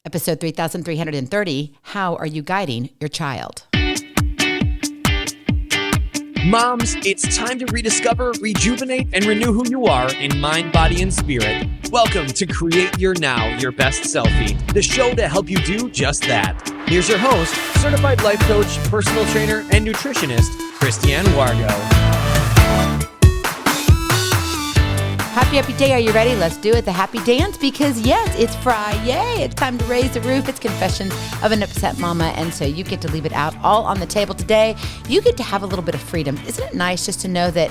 Episode 3330, How Are You Guiding Your Child? Moms, it's time to rediscover, rejuvenate, and renew who you are in mind, body, and spirit. Welcome to Create Your Now, Your Best Selfie, the show to help you do just that. Here's your host, certified life coach, personal trainer, and nutritionist, Christiane Wargo. Happy day. Are you ready? Let's do it. The happy dance, because yes, it's Friday. It's time to raise the roof. It's Confessions of an Upset Mama. And so you get to leave it out all on the table today. You get to have a little bit of freedom. Isn't it nice just to know that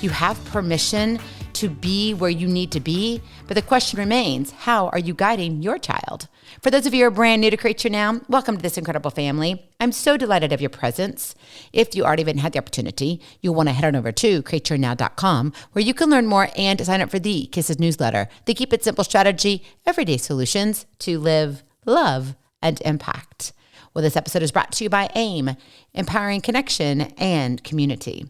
you have permission to be where you need to be? But the question remains, how are you guiding your child? For those of you who are brand new to Create Your Now, welcome to this incredible family. I'm so delighted of your presence. If you already haven't had the opportunity, you'll want to head on over to createyournow.com, where you can learn more and sign up for the Kisses newsletter, the Keep It Simple strategy, everyday solutions to live, love, and impact. Well, this episode is brought to you by AIM, Empowering Connection and Community.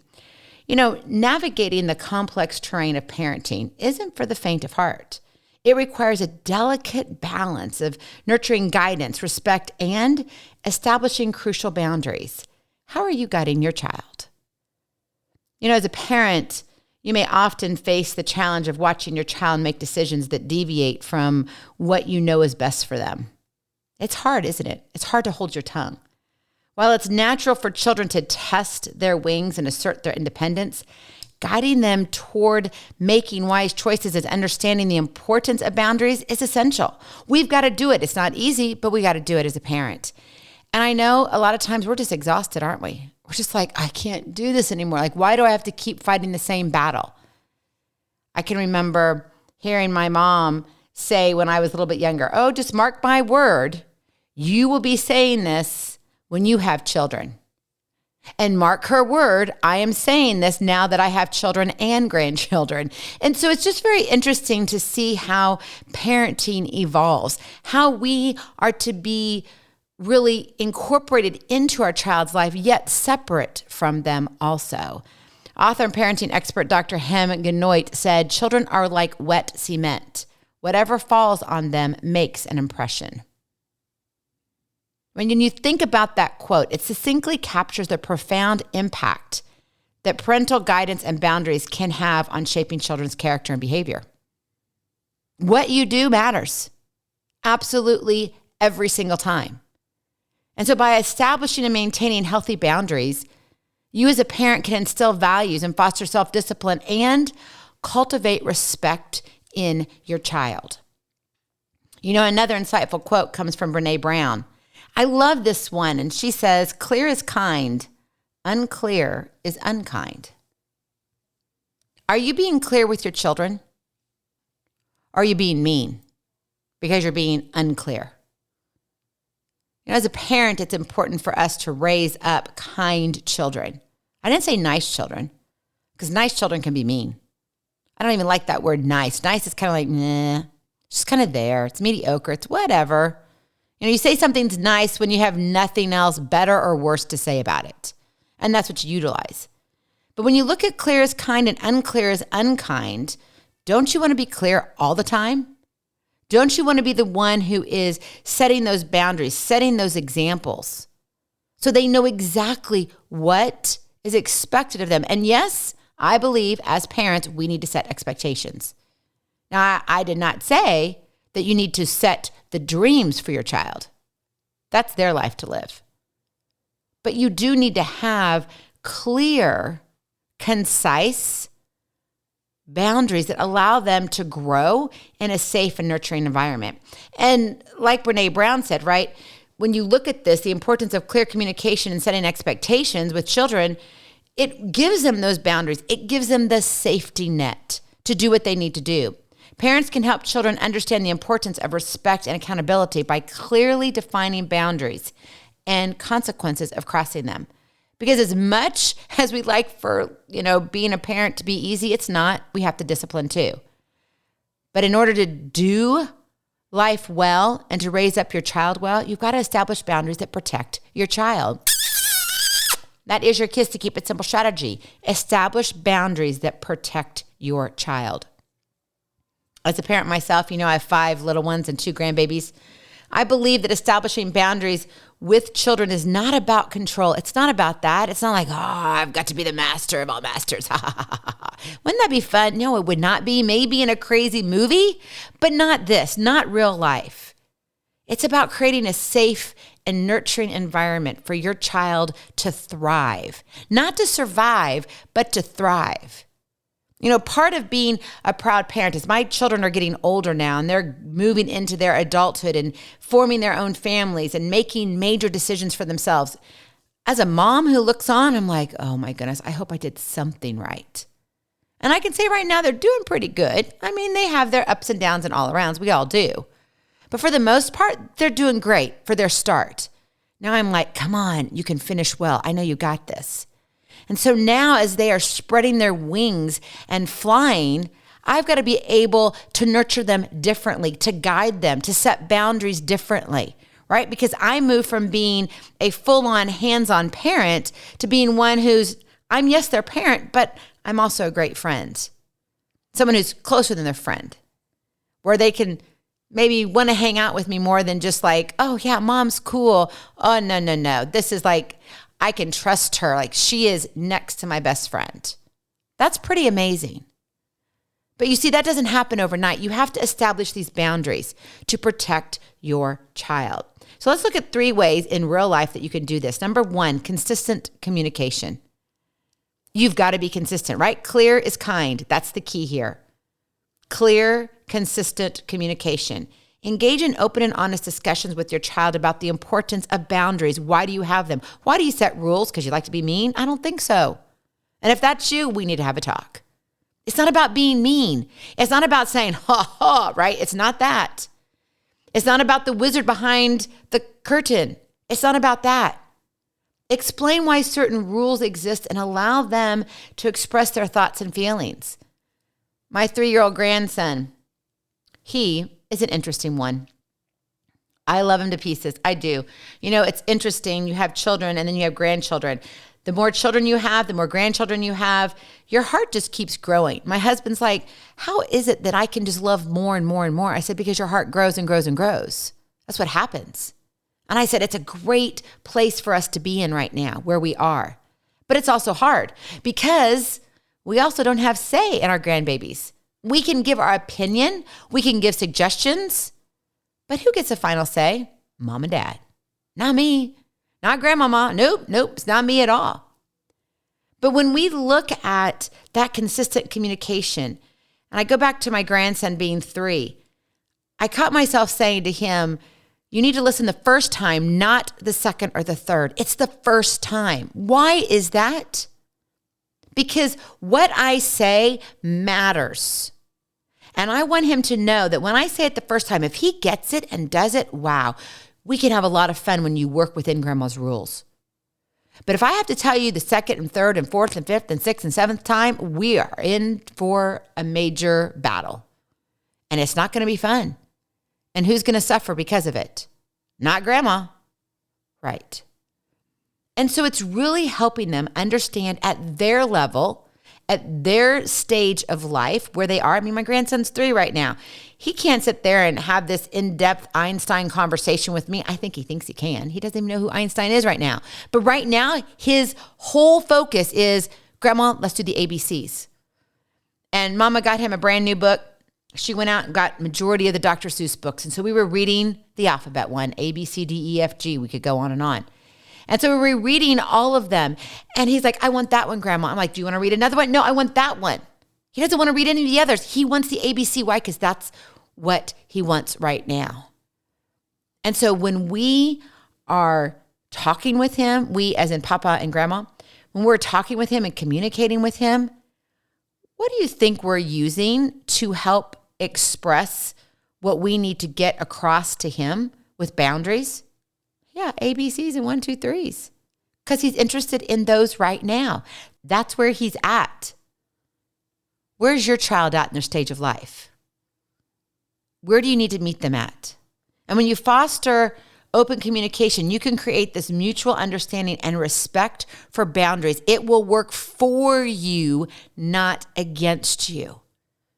You know, navigating the complex terrain of parenting isn't for the faint of heart. It requires a delicate balance of nurturing guidance, respect, and establishing crucial boundaries. How are you guiding your child? You know, as a parent, you may often face the challenge of watching your child make decisions that deviate from what you know is best for them. It's hard, isn't it? It's hard to hold your tongue. While it's natural for children to test their wings and assert their independence, guiding them toward making wise choices and understanding the importance of boundaries is essential. We've got to do it. It's not easy, but we got to do it as a parent. And I know a lot of times we're just exhausted, aren't we? We're just like, I can't do this anymore. Like, why do I have to keep fighting the same battle? I can remember hearing my mom say when I was a little bit younger, oh, just mark my word, you will be saying this when you have children. And mark her word, I am saying this now that I have children and grandchildren. And so it's just very interesting to see how parenting evolves, how we are to be really incorporated into our child's life, yet separate from them also. Author and parenting expert Dr. Haim Ginott said, children are like wet cement. Whatever falls on them makes an impression. When you think about that quote, it succinctly captures the profound impact that parental guidance and boundaries can have on shaping children's character and behavior. What you do matters, absolutely every single time. And so by establishing and maintaining healthy boundaries, you as a parent can instill values and foster self-discipline and cultivate respect in your child. You know, another insightful quote comes from Brene Brown. I love this one, and she says, clear is kind, unclear is unkind. Are you being clear with your children? Or are you being mean because you're being unclear? You know, as a parent, it's important for us to raise up kind children. I didn't say nice children, because nice children can be mean. I don't even like that word nice. Nice is kind of like, nah, it's just kind of there. It's mediocre. It's whatever. You know, you say something's nice when you have nothing else better or worse to say about it. And that's what you utilize. But when you look at clear as kind and unclear as unkind, don't you want to be clear all the time? Don't you want to be the one who is setting those boundaries, setting those examples, so they know exactly what is expected of them? And yes, I believe as parents, we need to set expectations. Now, I did not say that you need to set the dreams for your child. That's their life to live. But you do need to have clear, concise boundaries that allow them to grow in a safe and nurturing environment. And like Brene Brown said, right, when you look at this, the importance of clear communication and setting expectations with children, it gives them those boundaries. It gives them the safety net to do what they need to do. Parents can help children understand the importance of respect and accountability by clearly defining boundaries and consequences of crossing them. Because as much as we like for, being a parent to be easy, it's not. We have to discipline too. But in order to do life well and to raise up your child well, you've got to establish boundaries that protect your child. That is your Kiss to Keep It Simple strategy. Establish boundaries that protect your child. As a parent myself, I have 5 little ones and 2 grandbabies. I believe that establishing boundaries with children is not about control. It's not about that. It's not like, I've got to be the master of all masters. Wouldn't that be fun? No, it would not be. Maybe in a crazy movie, but not this, not real life. It's about creating a safe and nurturing environment for your child to thrive, not to survive, but to thrive. Part of being a proud parent is my children are getting older now and they're moving into their adulthood and forming their own families and making major decisions for themselves. As a mom who looks on, I'm like, oh my goodness, I hope I did something right. And I can say right now they're doing pretty good. I mean, they have their ups and downs and all arounds. We all do. But for the most part, they're doing great for their start. Now I'm like, come on, you can finish well. I know you got this. And so now as they are spreading their wings and flying, I've got to be able to nurture them differently, to guide them, to set boundaries differently, right? Because I moved from being a full-on hands-on parent to being one I'm yes, their parent, but I'm also a great friend. Someone who's closer than their friend, where they can maybe want to hang out with me more than just like, oh yeah, mom's cool. Oh, no. This is like, I can trust her. Like she is next to my best friend. That's pretty amazing. But you see, that doesn't happen overnight. You have to establish these boundaries to protect your child. So let's look at 3 ways in real life that you can do this. Number 1, consistent communication. You've got to be consistent, right? Clear is kind. That's the key here. Clear, consistent communication. Engage in open and honest discussions with your child about the importance of boundaries. Why do you have them? Why do you set rules? Because you like to be mean? I don't think so. And if that's you, we need to have a talk. It's not about being mean. It's not about saying, ha ha, right? It's not that. It's not about the wizard behind the curtain. It's not about that. Explain why certain rules exist and allow them to express their thoughts and feelings. My 3-year-old grandson, he is an interesting one. I love him to pieces. I do. It's interesting. You have children and then you have grandchildren. The more children you have, the more grandchildren you have, your heart just keeps growing. My husband's like, how is it that I can just love more and more and more? I said, because your heart grows and grows and grows. That's what happens. And I said, it's a great place for us to be in right now, where we are. But it's also hard because we also don't have say in our grandbabies. We can give our opinion. We can give suggestions. But who gets the final say? Mom and dad. Not me. Not grandmama. Nope. It's not me at all. But when we look at that consistent communication, and I go back to my grandson being 3, I caught myself saying to him, you need to listen the first time, not the second or the third. It's the first time. Why is that? Because what I say matters. And I want him to know that when I say it the first time, if he gets it and does it, wow, we can have a lot of fun when you work within grandma's rules. But if I have to tell you the second and third and fourth and fifth and sixth and seventh time, we are in for a major battle. And it's not going to be fun. And who's going to suffer because of it? Not grandma. Right. And so it's really helping them understand at their level, at their stage of life where they are. I mean, my grandson's 3 right now. He can't sit there and have this in-depth Einstein conversation with me. I think he thinks he can. He doesn't even know who Einstein is right now. But right now, his whole focus is, Grandma, let's do the ABCs. And Mama got him a brand new book. She went out and got majority of the Dr. Seuss books. And so we were reading the alphabet one, A, B, C, D, E, F, G. We could go on and on. And so we were reading all of them. And he's like, I want that one, Grandma. I'm like, do you want to read another one? No, I want that one. He doesn't want to read any of the others. He wants the ABC. Why? Because that's what he wants right now. And so when we are talking with him, we as in Papa and Grandma, when we're talking with him and communicating with him, what do you think we're using to help express what we need to get across to him with boundaries? Yeah, ABCs and 1, 2, 3s. Because he's interested in those right now. That's where he's at. Where's your child at in their stage of life? Where do you need to meet them at? And when you foster open communication, you can create this mutual understanding and respect for boundaries. It will work for you, not against you.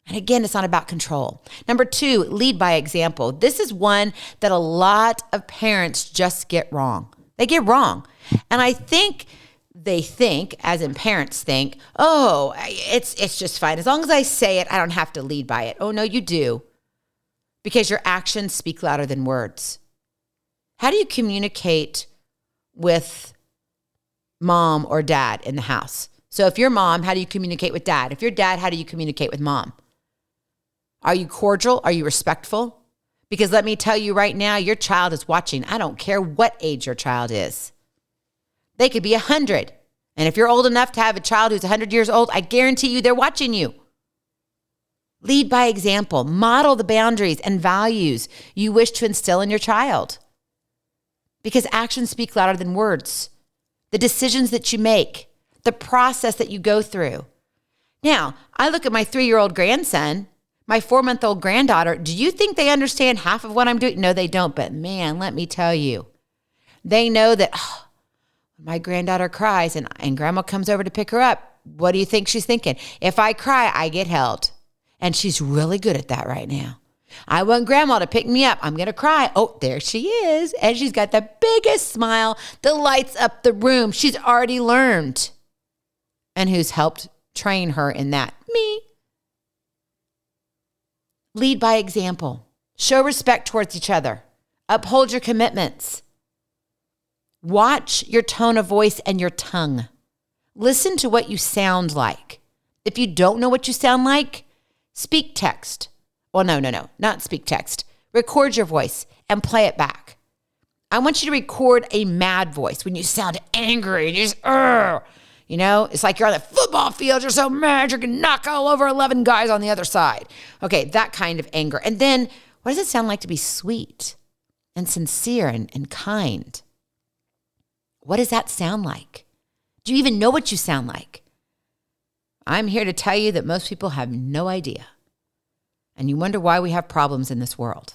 And again, it's not about control. Number 2, lead by example. This is one that a lot of parents just get wrong. They get wrong. And I think they think, as in parents think, oh, it's just fine. As long as I say it, I don't have to lead by it. Oh, no, you do. Because your actions speak louder than words. How do you communicate with mom or dad in the house? So if you're mom, how do you communicate with dad? If you're dad, how do you communicate with mom? Are you cordial? Are you respectful? Because let me tell you right now, your child is watching. I don't care what age your child is. They could be 100. And if you're old enough to have a child who's 100 years old, I guarantee you they're watching you. Lead by example. Model the boundaries and values you wish to instill in your child. Because actions speak louder than words. The decisions that you make, the process that you go through. Now, I look at my 3-year-old grandson, my 4-month-old granddaughter. Do you think they understand half of what I'm doing? No, they don't. But man, let me tell you, they know that my granddaughter cries and grandma comes over to pick her up. What do you think she's thinking? If I cry, I get held. And she's really good at that right now. I want grandma to pick me up. I'm going to cry. Oh, there she is. And she's got the biggest smile that lights up the room. She's already learned. And who's helped train her in that? Me. Lead by example. Show respect towards each other. Uphold your commitments. Watch your tone of voice and your tongue. Listen to what you sound like. If you don't know what you sound like, speak text. Well, no, not speak text. Record your voice and play it back. I want you to record a mad voice when you sound angry and you just, it's like you're on the football field. You're so mad you can knock all over 11 guys on the other side. Okay, that kind of anger. And then what does it sound like to be sweet and sincere and kind? What does that sound like? Do you even know what you sound like? I'm here to tell you that most people have no idea. And you wonder why we have problems in this world.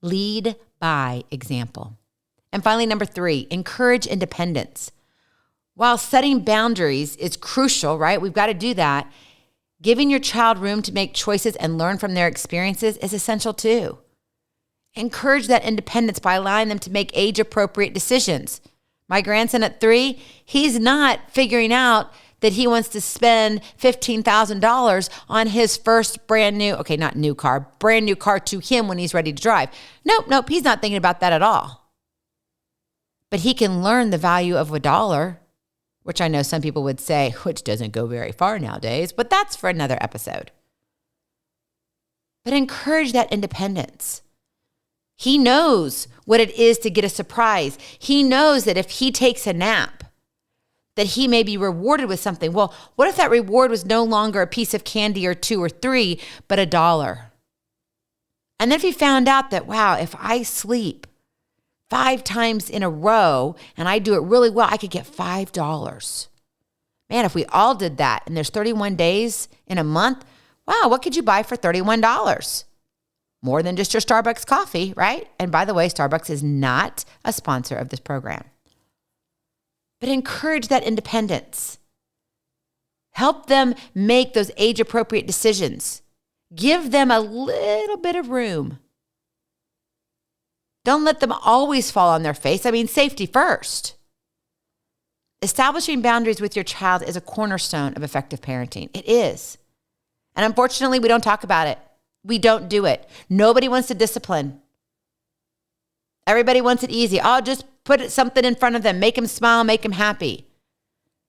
Lead by example. And finally, number 3, encourage independence. While setting boundaries is crucial, right? We've got to do that. Giving your child room to make choices and learn from their experiences is essential too. Encourage that independence by allowing them to make age-appropriate decisions. My grandson at 3, he's not figuring out that he wants to spend $15,000 on his first brand new car to him when he's ready to drive. Nope, he's not thinking about that at all. But he can learn the value of $1, which I know some people would say, which doesn't go very far nowadays, but that's for another episode. But encourage that independence. He knows what it is to get a surprise. He knows that if he takes a nap, that he may be rewarded with something. Well, what if that reward was no longer a piece of candy or 2 or 3, but $1? And then if he found out that, wow, if I sleep 5 times in a row and I do it really well, I could get $5. Man, if we all did that and there's 31 days in a month, wow, what could you buy for $31? More than just your Starbucks coffee, right? And by the way, Starbucks is not a sponsor of this program. But encourage that independence. Help them make those age-appropriate decisions. Give them a little bit of room. Don't let them always fall on their face. Safety first. Establishing boundaries with your child is a cornerstone of effective parenting. It is. And unfortunately, we don't talk about it. We don't do it. Nobody wants to discipline. Everybody wants it easy. Oh, just put something in front of them. Make them smile, make them happy.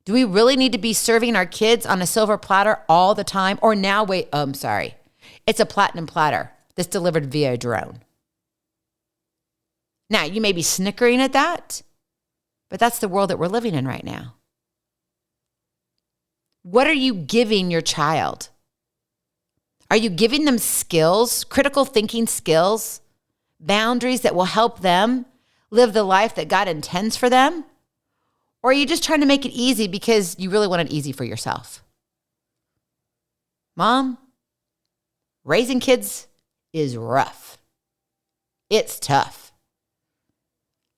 Do we really need to be serving our kids on a silver platter all the time? Or now, it's a platinum platter that's delivered via a drone. Now, you may be snickering at that, but that's the world that we're living in right now. What are you giving your child? Are you giving them skills, critical thinking skills, boundaries that will help them live the life that God intends for them? Or are you just trying to make it easy because you really want it easy for yourself? Mom, raising kids is rough. It's tough.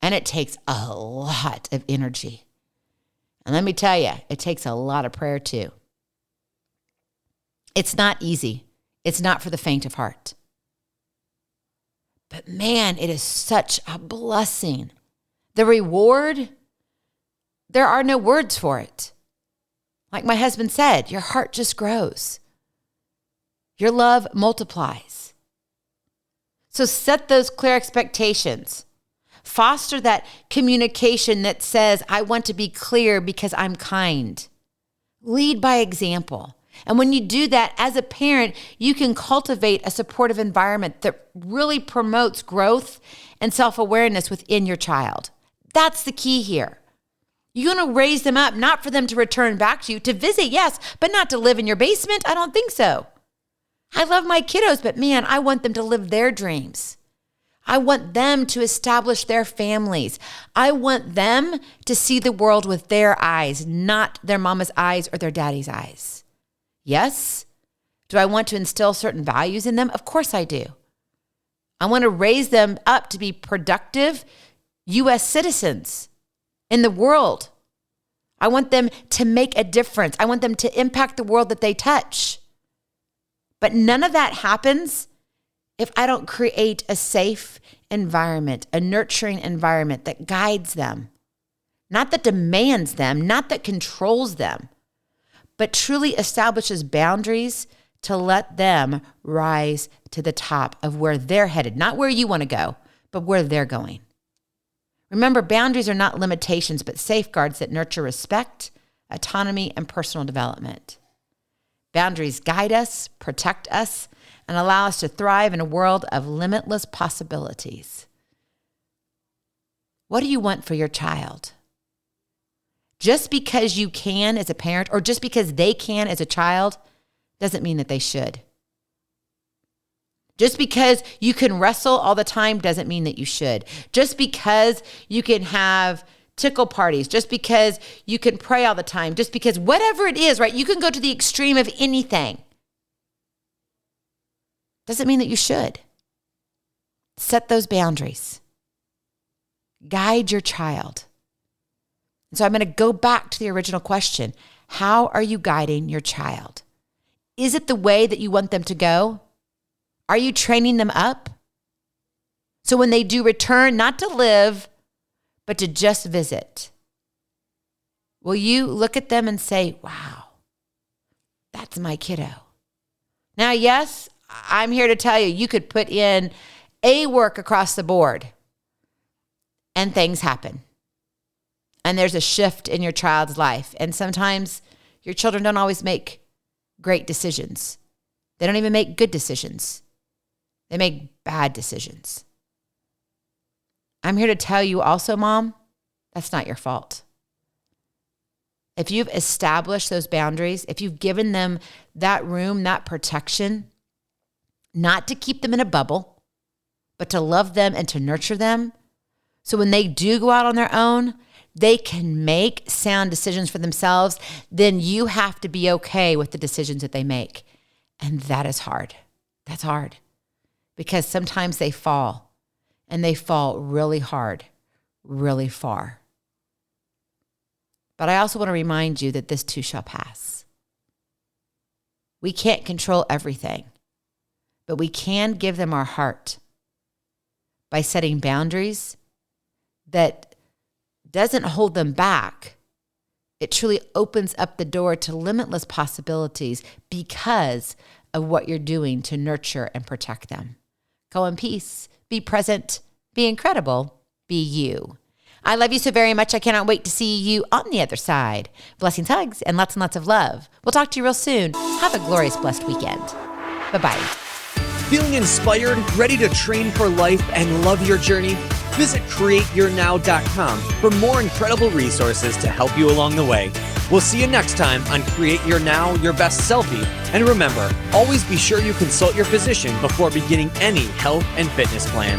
And it takes a lot of energy. And let me tell you, it takes a lot of prayer too. It's not easy. It's not for the faint of heart. But man, it is such a blessing. The reward, there are no words for it. Like my husband said, your heart just grows. Your love multiplies. So set those clear expectations. Foster that communication that says, I want to be clear because I'm kind. Lead by example. And when you do that as a parent, you can cultivate a supportive environment that really promotes growth and self-awareness within your child. That's the key here. You're going to raise them up, not for them to return back to you, to visit, yes, but not to live in your basement. I don't think so. I love my kiddos, but man, I want them to live their dreams. I want them to establish their families. I want them to see the world with their eyes, not their mama's eyes or their daddy's eyes. Yes. Do I want to instill certain values in them? Of course I do. I want to raise them up to be productive U.S. citizens in the world. I want them to make a difference. I want them to impact the world that they touch. But none of that happens if I don't create a safe environment, a nurturing environment that guides them, not that demands them, not that controls them, but truly establishes boundaries to let them rise to the top of where they're headed, not where you want to go, but where they're going. Remember, boundaries are not limitations, but safeguards that nurture respect, autonomy, and personal development. Boundaries guide us, protect us, and allow us to thrive in a world of limitless possibilities. What do you want for your child? Just because you can as a parent, or just because they can as a child, doesn't mean that they should. Just because you can wrestle all the time doesn't mean that you should. Just because you can have tickle parties, just because you can pray all the time, just because whatever it is, right? You can go to the extreme of anything. Doesn't mean that you should. Set those boundaries. Guide your child. And so I'm going to go back to the original question. How are you guiding your child? Is it the way that you want them to go? Are you training them up? So when they do return, not to live, but to just visit, will you look at them and say, wow, that's my kiddo? Now, yes, I'm here to tell you, you could put in A work across the board and things happen. And there's a shift in your child's life. And sometimes your children don't always make great decisions. They don't even make good decisions. They make bad decisions. I'm here to tell you also, Mom, that's not your fault. If you've established those boundaries, if you've given them that room, that protection, not to keep them in a bubble, but to love them and to nurture them, so when they do go out on their own, they can make sound decisions for themselves, then you have to be okay with the decisions that they make. And that is hard. That's hard. Because sometimes they fall, and they fall really hard, really far. But I also want to remind you that this too shall pass. We can't control everything, but we can give them our heart by setting boundaries that doesn't hold them back. It truly opens up the door to limitless possibilities because of what you're doing to nurture and protect them. Go in peace, be present, be incredible, be you. I love you so very much. I cannot wait to see you on the other side. Blessings, hugs, and lots of love. We'll talk to you real soon. Have a glorious, blessed weekend. Bye-bye. Feeling inspired, ready to train for life and love your journey? Visit createyournow.com for more incredible resources to help you along the way. We'll see you next time on Create Your Now, Your Best Selfie. And remember, always be sure you consult your physician before beginning any health and fitness plan.